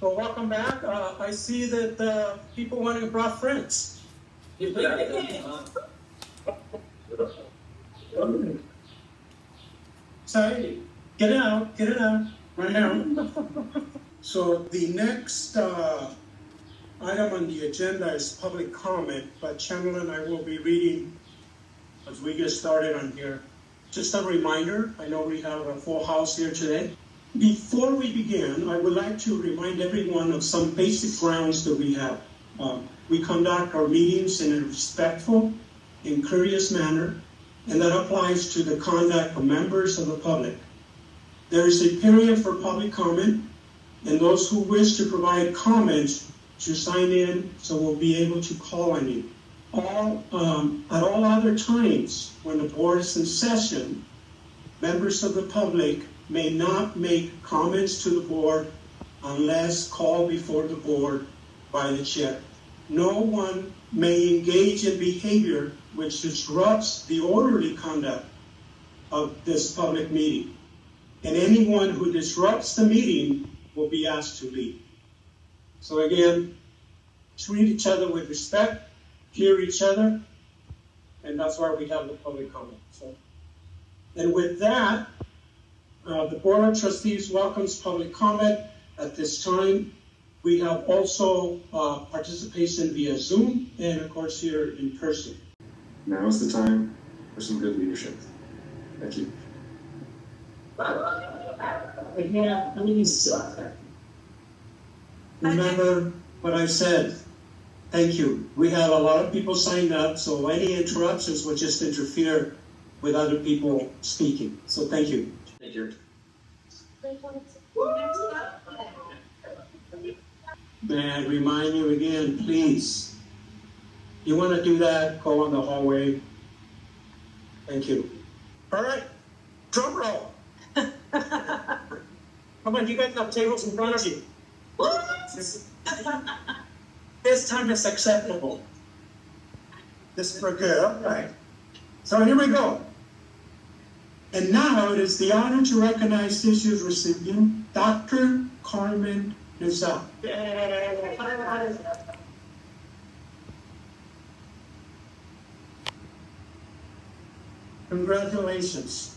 Well, welcome back. I see that people want to brought friends. Sorry, get it out, right now. So the next item on the agenda is public comment, but Chandler and I will be reading as we get started on here. Just a reminder, I know we have a full house here today. Before we begin, I would like to remind everyone of some basic grounds that we have. We conduct our meetings in a respectful and courteous manner, and that applies to the conduct of members of the public. There is a period for public comment, and those who wish to provide comments should sign in so we'll be able to call on you. At all other times, when the board is in session, members of the public may not make comments to the board unless called before the board by the chair. No one may engage in behavior which disrupts the orderly conduct of this public meeting. And anyone who disrupts the meeting will be asked to leave. So again, treat each other with respect, hear each other, and that's why we have the public comment. So, and with that, the Board of Trustees welcomes public comment. At this time, we have also participation via Zoom and of course here in person. Now is the time for some good leadership. Thank you. Remember what I said. Thank you. We have a lot of people signed up, so any interruptions will just interfere with other people speaking. So thank you. Thank you. May I remind you again, please, you want to do that, go on the hallway. Thank you. All right, drum roll. Come on, you guys have tables in front of you. This time it's acceptable. This is for good, all right. So here we go. And now it is the honor to recognize this year's recipient, Dr. Carmen Nuzal. Congratulations.